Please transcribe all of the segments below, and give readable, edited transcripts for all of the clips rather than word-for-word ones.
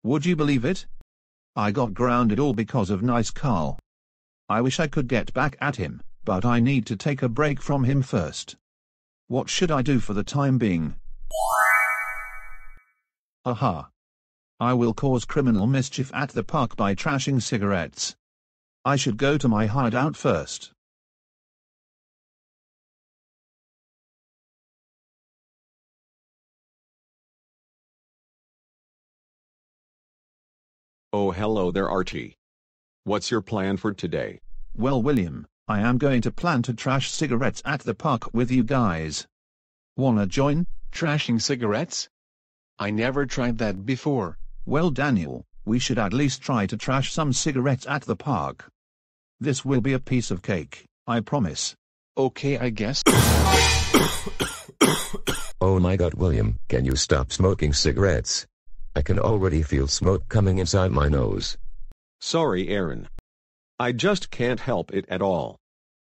Would you believe it? I got grounded all because of nice Carl. I wish I could get back at him, but I need to take a break from him first. What should I do for the time being? Aha! I will cause criminal mischief at the park by trashing cigarettes. I should go to my hideout first. Oh, hello there, Archie. What's your plan for today? Well, William, I am going to plan to trash cigarettes at the park with you guys. Wanna join? Trashing cigarettes? I never tried that before. Well, Daniel, we should at least try to trash some cigarettes at the park. This will be a piece of cake, I promise. Okay, I guess. Oh my God, William, can you stop smoking cigarettes? I can already feel smoke coming inside my nose. Sorry, Aaron. I just can't help it at all.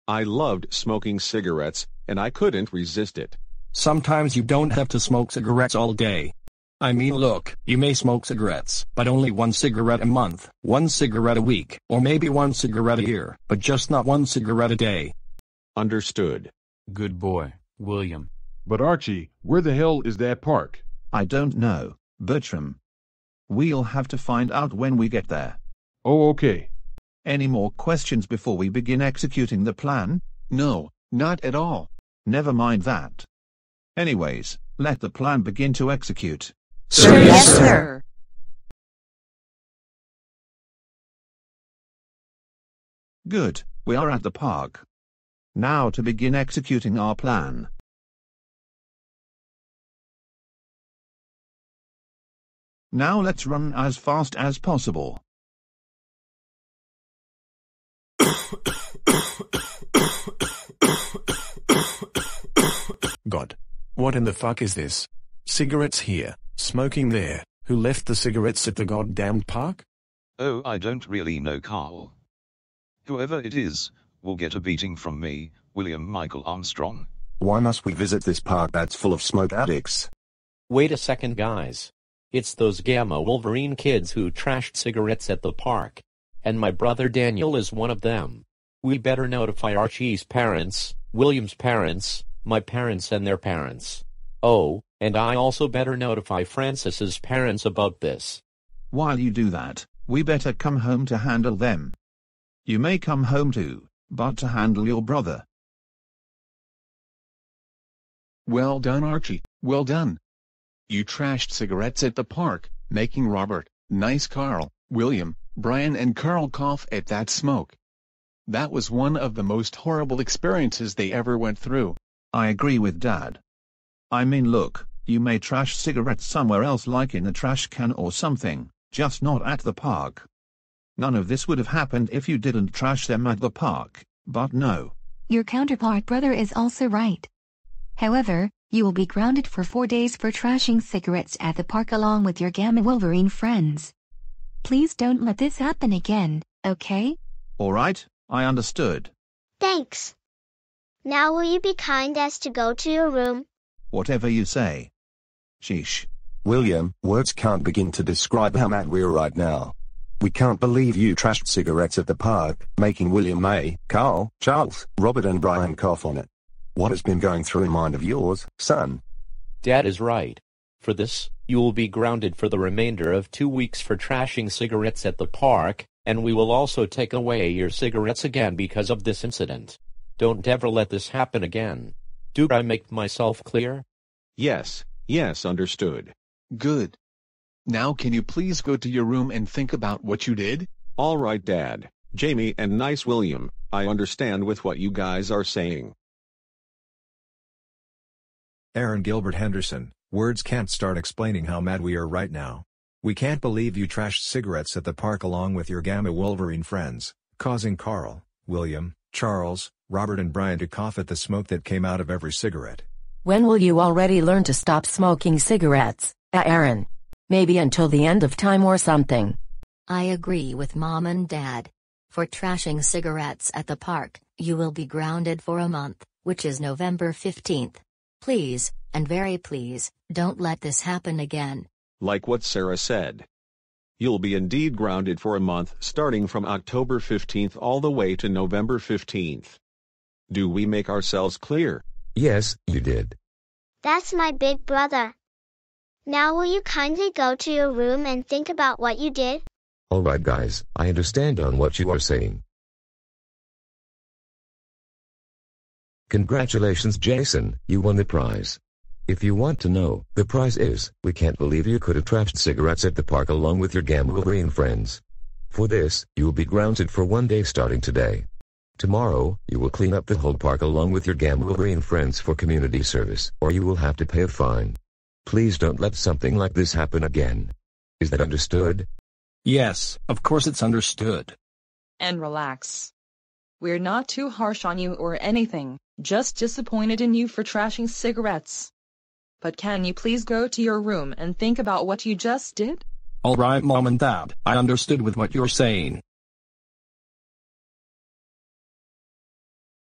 I loved smoking cigarettes, and I couldn't resist it. Sometimes you don't have to smoke cigarettes all day. I mean, look, you may smoke cigarettes, but only one cigarette a month, one cigarette a week, or maybe one cigarette a year, but just not one cigarette a day. Understood. Good boy, William. But Archie, where the hell is that park? I don't know, Bertram. We'll have to find out when we get there. Oh, okay. Any more questions before we begin executing the plan? No, not at all. Never mind that. Anyways, let the plan begin to execute. Sir, yes, sir. Good, we are at the park. Now to begin executing our plan. Now let's run as fast as possible. God. What in the fuck is this? Cigarettes here, smoking there. Who left the cigarettes at the goddamn park? Oh, I don't really know, Carl. Whoever it is, will get a beating from me, William Michael Armstrong. Why must we visit this park that's full of smoke addicts? Wait a second, guys. It's those Gamma Wolverine kids who trashed cigarettes at the park. And my brother Daniel is one of them. We better notify Archie's parents, William's parents, my parents and their parents. Oh, and I also better notify Francis's parents about this. While you do that, we better come home to handle them. You may come home too, but to handle your brother. Well done, Archie, well done. You trashed cigarettes at the park, making Robert, nice Carl, William, Brian and Carl cough at that smoke. That was one of the most horrible experiences they ever went through. I agree with Dad. I mean, look, you may trash cigarettes somewhere else like in a trash can or something, just not at the park. None of this would have happened if you didn't trash them at the park, but no. Your counterpart brother is also right. However, you will be grounded for 4 days for trashing cigarettes at the park along with your Gamma Wolverine friends. Please don't let this happen again, okay? All right, I understood. Thanks. Now will you be kind as to go to your room? Whatever you say. Sheesh. William, words can't begin to describe how mad we're right now. We can't believe you trashed cigarettes at the park, making William, May, Carl, Charles, Robert and Brian cough on it. What has been going through a mind of yours, son? Dad is right. For this, you will be grounded for the remainder of 2 weeks for trashing cigarettes at the park, and we will also take away your cigarettes again because of this incident. Don't ever let this happen again. Do I make myself clear? Yes, understood. Good. Now can you please go to your room and think about what you did? All right, Dad, Jamie and nice William, I understand with what you guys are saying. Aaron Gilbert Henderson, words can't start explaining how mad we are right now. We can't believe you trashed cigarettes at the park along with your Gamma Wolverine friends, causing Carl, William, Charles, Robert and Brian to cough at the smoke that came out of every cigarette. When will you already learn to stop smoking cigarettes? Aaron. Maybe until the end of time or something. I agree with Mom and Dad. For trashing cigarettes at the park, you will be grounded for a month, which is November 15th. Please, and very please, don't let this happen again. Like what Sarah said. You'll be indeed grounded for a month starting from October 15th all the way to November 15th. Do we make ourselves clear? Yes, you did. That's my big brother. Now will you kindly go to your room and think about what you did? Alright guys, I understand on what you are saying. Congratulations Jason, you won the prize. If you want to know, the prize is, we can't believe you could have trashed cigarettes at the park along with your Gamma Wolverine friends. For this, you will be grounded for 1 day starting today. Tomorrow, you will clean up the whole park along with your Gamma Wolverine friends for community service, or you will have to pay a fine. Please don't let something like this happen again. Is that understood? Yes, of course it's understood. And relax. We're not too harsh on you or anything, just disappointed in you for trashing cigarettes. But can you please go to your room and think about what you just did? All right, Mom and Dad, I understood with what you're saying.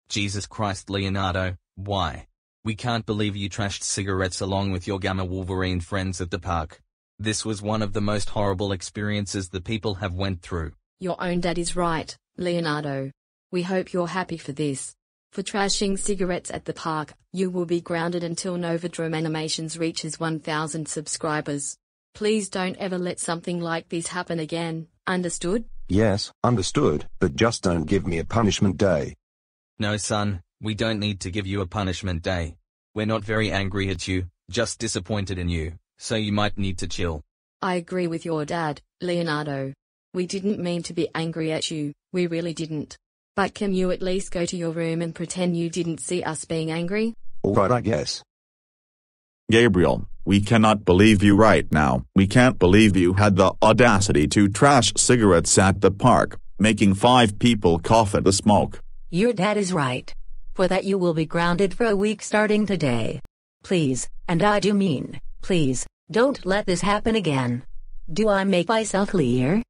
Jesus Christ, Leonardo, why? We can't believe you trashed cigarettes along with your Gamma Wolverine friends at the park. This was one of the most horrible experiences the people have went through. Your own dad is right, Leonardo. We hope you're happy for this. For trashing cigarettes at the park, you will be grounded until Novodrome Animations reaches 1,000 subscribers. Please don't ever let something like this happen again, understood? Yes, understood, but just don't give me a punishment day. No son, we don't need to give you a punishment day. We're not very angry at you, just disappointed in you, so you might need to chill. I agree with your dad, Leonardo. We didn't mean to be angry at you, we really didn't. But can you at least go to your room and pretend you didn't see us being angry? Alright, I guess. Gabriel, we cannot believe you right now. We can't believe you had the audacity to trash cigarettes at the park, making 5 people cough at the smoke. Your dad is right. For that you will be grounded for a week starting today. Please, and I do mean, please, don't let this happen again. Do I make myself clear?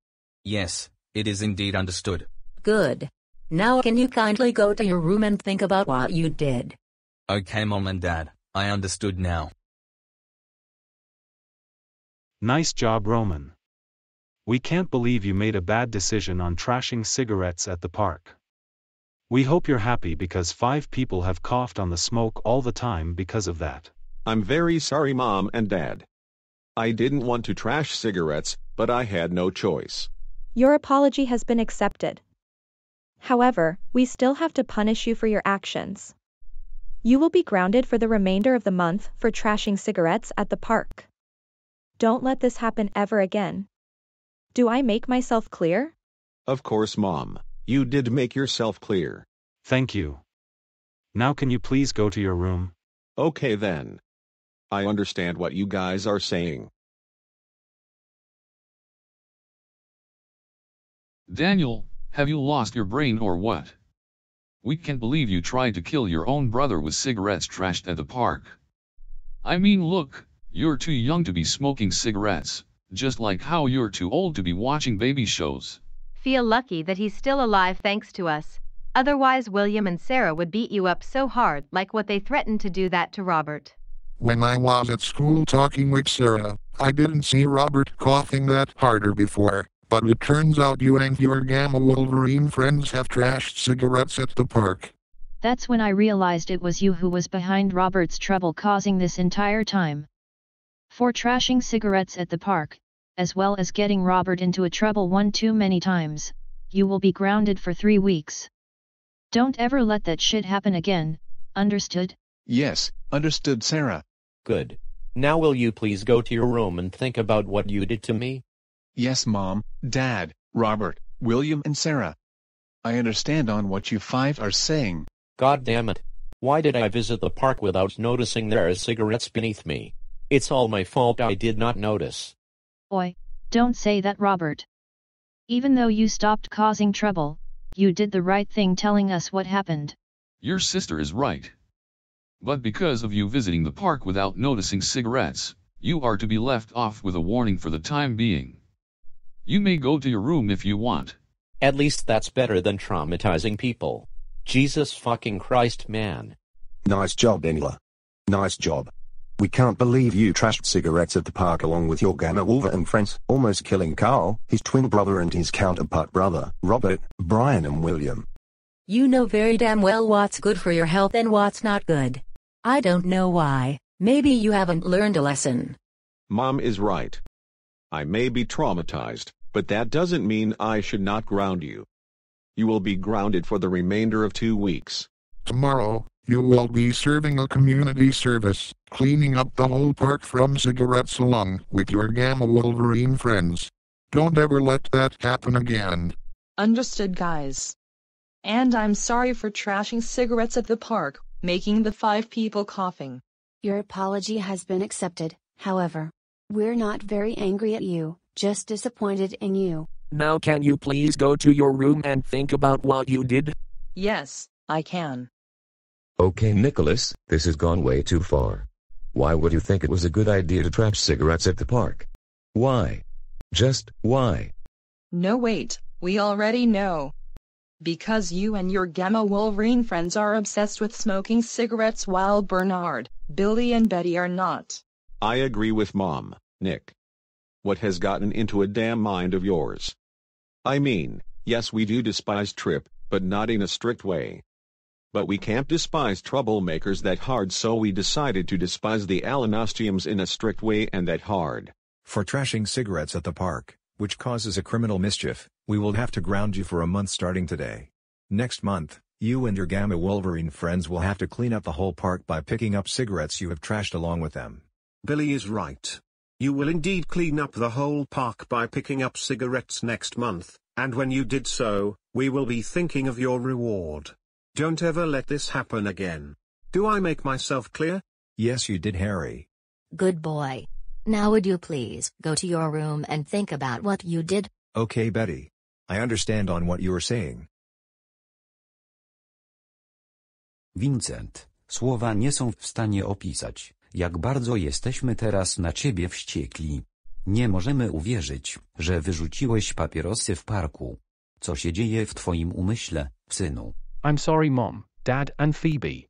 Yes, it is indeed understood. Good. Now can you kindly go to your room and think about what you did? Okay, Mom and Dad, I understood now. Nice job, Roman. We can't believe you made a bad decision on trashing cigarettes at the park. We hope you're happy because 5 people have coughed on the smoke all the time because of that. I'm very sorry Mom and Dad. I didn't want to trash cigarettes, but I had no choice. Your apology has been accepted. However, we still have to punish you for your actions. You will be grounded for the remainder of the month for trashing cigarettes at the park. Don't let this happen ever again. Do I make myself clear? Of course, Mom. You did make yourself clear. Thank you. Now can you please go to your room? Okay then. I understand what you guys are saying. Daniel, have you lost your brain or what? We can't believe you tried to kill your own brother with cigarettes trashed at the park. I mean, look, you're too young to be smoking cigarettes, just like how you're too old to be watching baby shows. Feel lucky that he's still alive thanks to us. Otherwise William and Sarah would beat you up so hard like what they threatened to do that to Robert. When I was at school talking with Sarah, I didn't see Robert coughing that harder before, but it turns out you and your Gamma Wolverine friends have trashed cigarettes at the park. That's when I realized it was you who was behind Robert's trouble causing this entire time. For trashing cigarettes at the park, as well as getting Robert into a trouble one too many times, you will be grounded for 3 weeks. Don't ever let that shit happen again, understood? Yes, understood, Sarah. Good. Now will you please go to your room and think about what you did to me? Yes, Mom, Dad, Robert, William and Sarah. I understand on what you 5 are saying. God damn it. Why did I visit the park without noticing there are cigarettes beneath me? It's all my fault I did not notice. Oi, don't say that, Robert. Even though you stopped causing trouble, you did the right thing telling us what happened. Your sister is right. But because of you visiting the park without noticing cigarettes, You are to be left off with a warning for the time being. You may go to your room if you want. At least that's better than traumatizing people. Jesus fucking Christ, man. Nice job, Daniella. Nice job. We can't believe you trashed cigarettes at the park along with your Gamma Wolverine friends, almost killing Carl, his twin brother and his counterpart brother, Robert, Brian and William. You know very damn well what's good for your health and what's not good. I don't know why. Maybe you haven't learned a lesson. Mom is right. I may be traumatized, but that doesn't mean I should not ground you. You will be grounded for the remainder of 2 weeks. Tomorrow, you will be serving a community service, cleaning up the whole park from cigarettes along with your Gamma Wolverine friends. Don't ever let that happen again. Understood, guys. And I'm sorry for trashing cigarettes at the park, making the 5 people coughing. Your apology has been accepted, however. We're not very angry at you, just disappointed in you. Now can you please go to your room and think about what you did? Yes, I can. Okay, Nicholas, this has gone way too far. Why would you think it was a good idea to trash cigarettes at the park? Why? Just why? No, wait, we already know. Because you and your Gamma Wolverine friends are obsessed with smoking cigarettes while Bernard, Billy and Betty are not. I agree with Mom, Nick. What has gotten into a damn mind of yours? I mean, yes, we do despise Trip, but not in a strict way. But we can't despise troublemakers that hard, so we decided to despise the Alanostiums in a strict way and that hard. For trashing cigarettes at the park, which causes a criminal mischief, we will have to ground you for a month starting today. Next month, you and your Gamma Wolverine friends will have to clean up the whole park by picking up cigarettes you have trashed along with them. Billy is right. You will indeed clean up the whole park by picking up cigarettes next month, and when you did so, we will be thinking of your reward. Don't ever let this happen again. Do I make myself clear? Yes, you did, Harry. Good boy. Now would you please go to your room and think about what you did? Okay, Betty. I understand on what you are saying. Vincent, słowa nie są w stanie opisać, jak bardzo jesteśmy teraz na ciebie wściekli. Nie możemy uwierzyć, że wyrzuciłeś papierosy w parku. Co się dzieje w twoim umyśle, synu? I'm sorry, Mom, Dad, and Phoebe.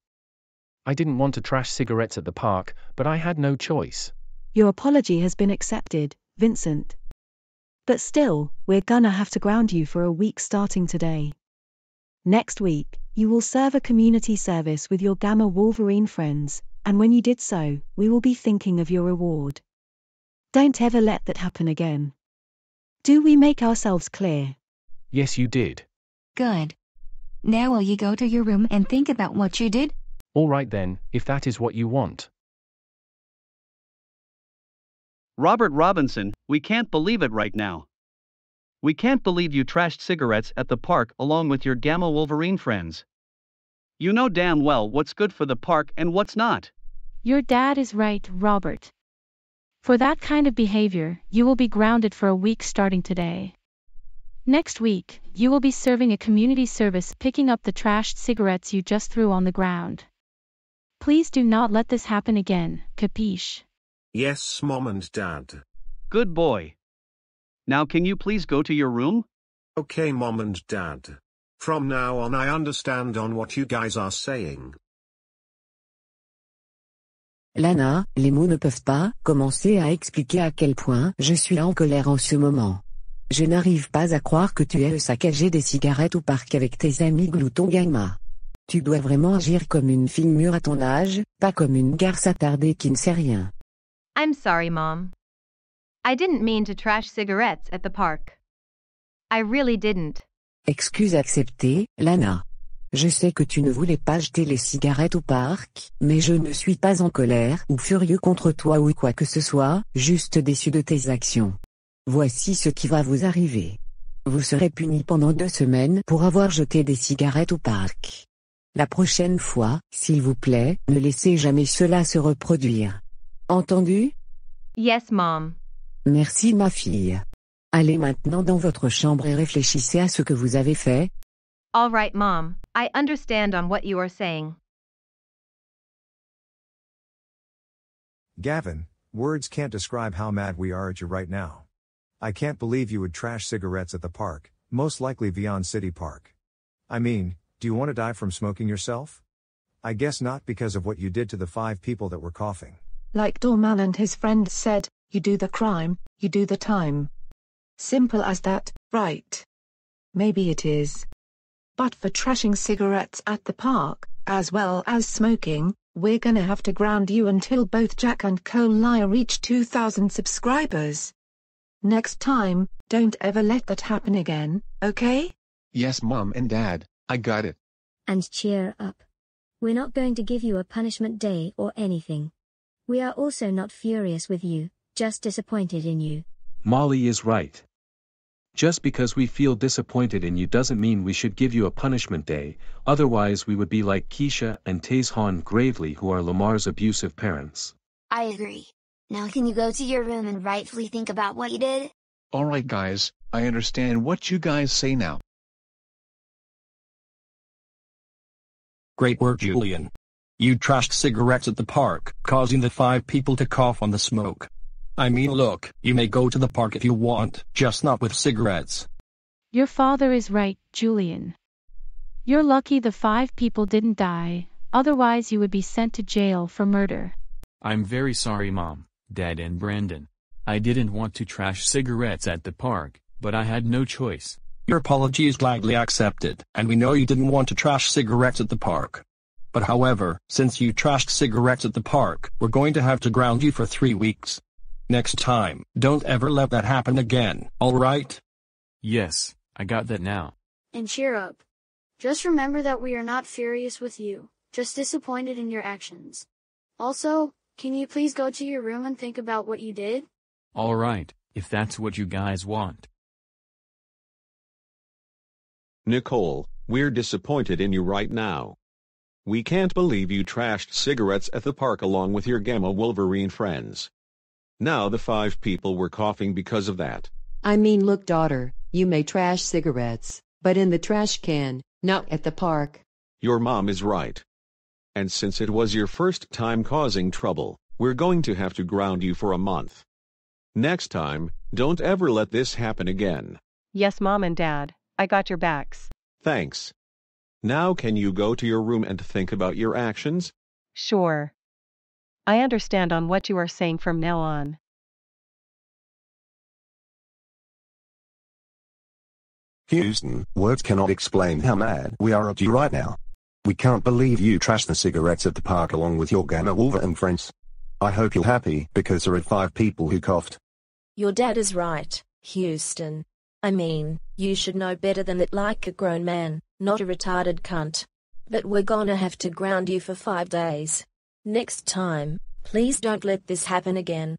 I didn't want to trash cigarettes at the park, but I had no choice. Your apology has been accepted, Vincent. But still, we're gonna have to ground you for a week starting today. Next week, you will serve a community service with your Gamma Wolverine friends, and when you did so, we will be thinking of your reward. Don't ever let that happen again. Do we make ourselves clear? Yes, you did. Good. Now will you go to your room and think about what you did? All right then, if that is what you want. Robert Robinson, we can't believe it right now. We can't believe you trashed cigarettes at the park along with your Gamma Wolverine friends. You know damn well what's good for the park and what's not. Your dad is right, Robert. For that kind of behavior, you will be grounded for a week starting today. Next week, you will be serving a community service picking up the trashed cigarettes you just threw on the ground. Please do not let this happen again, capiche? Yes, Mom and Dad. Good boy. Now can you please go to your room? Okay, Mom and Dad. From now on I understand on what you guys are saying. Lana, les mots ne peuvent pas commencer à expliquer à quel point je suis en colère en ce moment. Je n'arrive pas à croire que tu aies saccagé des cigarettes au parc avec tes amis gloutons Gamma. Tu dois vraiment agir comme une fille mûre à ton âge, pas comme une garce attardée qui ne sait rien. I'm sorry, Mom. I didn't mean to trash cigarettes at the park. I really didn't. Excuse acceptée, Lana. Je sais que tu ne voulais pas jeter les cigarettes au parc, mais je ne suis pas en colère ou furieux contre toi ou quoi que ce soit, juste déçu de tes actions. Voici ce qui va vous arriver. Vous serez puni pendant 2 semaines pour avoir jeté des cigarettes au parc. La prochaine fois, s'il vous plaît, ne laissez jamais cela se reproduire. Entendu? Yes, Mom. Merci ma fille. Allez maintenant dans votre chambre et réfléchissez à ce que vous avez fait. All right, Mom. I understand on what you are saying. Gavin, Words can't describe how mad we are at you right now. I can't believe you would trash cigarettes at the park, most likely Vyond City Park. I mean, do you want to die from smoking yourself? I guess not because of what you did to the 5 people that were coughing. Like Dorman and his friend said, you do the crime, you do the time. Simple as that, right? Maybe it is. But for trashing cigarettes at the park, as well as smoking, we're gonna have to ground you until both Jack and Colia reach 2,000 subscribers. Next time, don't ever let that happen again, okay? Yes, Mom and Dad, I got it. And cheer up. We're not going to give you a punishment day or anything. We are also not furious with you, just disappointed in you. Molly is right. Just because we feel disappointed in you doesn't mean we should give you a punishment day, otherwise we would be like Keisha and Tayshawn Gravely, who are Lamar's abusive parents. I agree. Now can you go to your room and rightfully think about what you did? Alright guys, I understand what you guys say now. Great work, Julian. You trashed cigarettes at the park, causing the 5 people to cough on the smoke. I mean, look, you may go to the park if you want, just not with cigarettes. Your father is right, Julian. You're lucky the 5 people didn't die, otherwise you would be sent to jail for murder. I'm very sorry, Mom, Dad and Brandon. I didn't want to trash cigarettes at the park, but I had no choice. Your apology is gladly accepted, and we know you didn't want to trash cigarettes at the park. But however, since you trashed cigarettes at the park, we're going to have to ground you for 3 weeks. Next time, don't ever let that happen again, alright? Yes, I got that now. And cheer up. Just remember that we are not furious with you, just disappointed in your actions. Also, can you please go to your room and think about what you did? Alright, if that's what you guys want. Nicole, we're disappointed in you right now. We can't believe you trashed cigarettes at the park along with your Gamma Wolverine friends. Now the 5 people were coughing because of that. I mean, look, daughter, you may trash cigarettes, but in the trash can, not at the park. Your mom is right. And since it was your first time causing trouble, we're going to have to ground you for a month. Next time, don't ever let this happen again. Yes, Mom and Dad, I got your backs. Thanks. Now can you go to your room and think about your actions? Sure. I understand on what you are saying from now on. Houston, words cannot explain how mad we are at you right now. We can't believe you trashed the cigarettes at the park along with your Gamma Wolverine friends. I hope you're happy because there are 5 people who coughed. Your dad is right, Houston. I mean, you should know better than that, like a grown man, not a retarded cunt. But we're gonna have to ground you for 5 days. Next time, please don't let this happen again.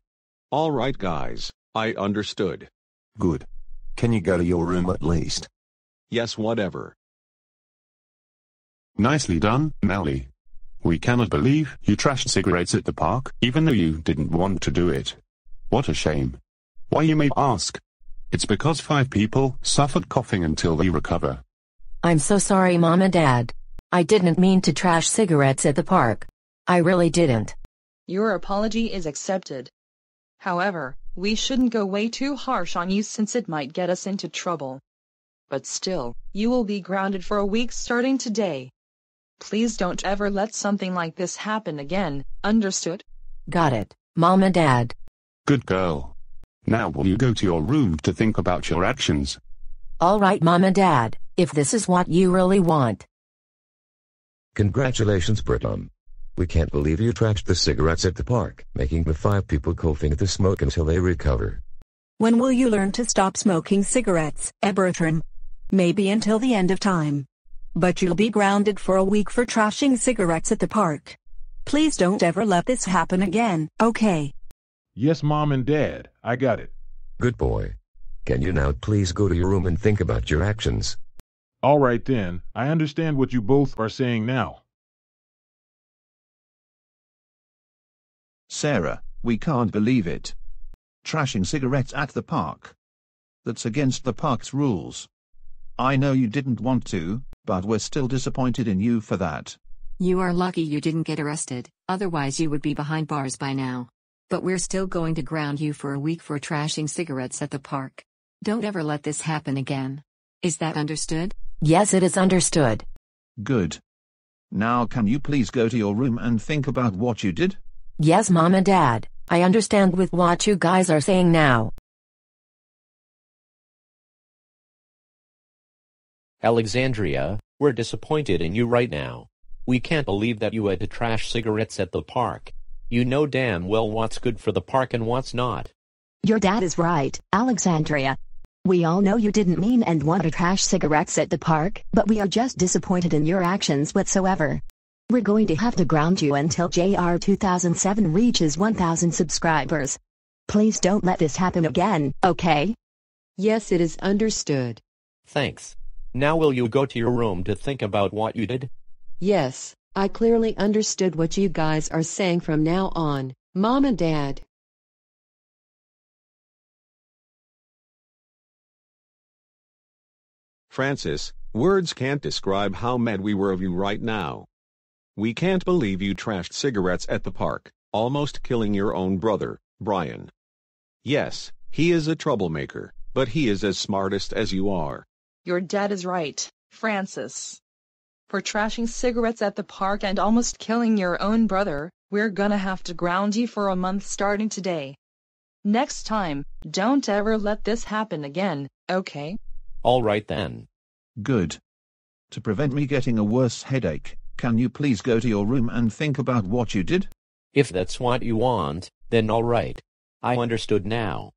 All right, guys, I understood. Good. Can you go to your room at least? Yes, whatever. Nicely done, Nelly. We cannot believe you trashed cigarettes at the park, even though you didn't want to do it. What a shame. Why, you may ask? It's because 5 people suffered coughing until they recover. I'm so sorry, Mom and Dad. I didn't mean to trash cigarettes at the park. I really didn't. Your apology is accepted. However, we shouldn't go way too harsh on you since it might get us into trouble. But still, you will be grounded for a week starting today. Please don't ever let something like this happen again, understood? Got it, Mom and Dad. Good girl. Now will you go to your room to think about your actions? All right, Mom and Dad, if this is what you really want. Congratulations, Bertram. We can't believe you trashed the cigarettes at the park, making the 5 people coughing at the smoke until they recover. When will you learn to stop smoking cigarettes, Bertram? Maybe until the end of time. But you'll be grounded for a week for trashing cigarettes at the park. Please don't ever let this happen again, okay? Yes, Mom and Dad, I got it. Good boy. Can you now please go to your room and think about your actions? All right then, I understand what you both are saying now. Sarah, we can't believe it. Trashing cigarettes at the park. That's against the park's rules. I know you didn't want to, but we're still disappointed in you for that. You are lucky you didn't get arrested, otherwise you would be behind bars by now. But we're still going to ground you for a week for trashing cigarettes at the park. Don't ever let this happen again. Is that understood? Yes, it is understood. Good. Now can you please go to your room and think about what you did? Yes, Mom and Dad, I understand with what you guys are saying now. Alexandria, we're disappointed in you right now. We can't believe that you had to trash cigarettes at the park. You know damn well what's good for the park and what's not. Your dad is right, Alexandria. We all know you didn't mean and want to trash cigarettes at the park, but we are just disappointed in your actions whatsoever. We're going to have to ground you until JR 2007 reaches 1,000 subscribers. Please don't let this happen again, okay? Yes, it is understood. Thanks. Now will you go to your room to think about what you did? Yes, I clearly understood what you guys are saying from now on, Mom and Dad. Francis, words can't describe how mad we were of you right now. We can't believe you trashed cigarettes at the park, almost killing your own brother, Brian. Yes, he is a troublemaker, but he is as smartest as you are. Your dad is right, Francis. For trashing cigarettes at the park and almost killing your own brother, we're gonna have to ground you for a month starting today. Next time, don't ever let this happen again, okay? All right then. Good. To prevent me getting a worse headache, can you please go to your room and think about what you did? If that's what you want, then all right. I understood now.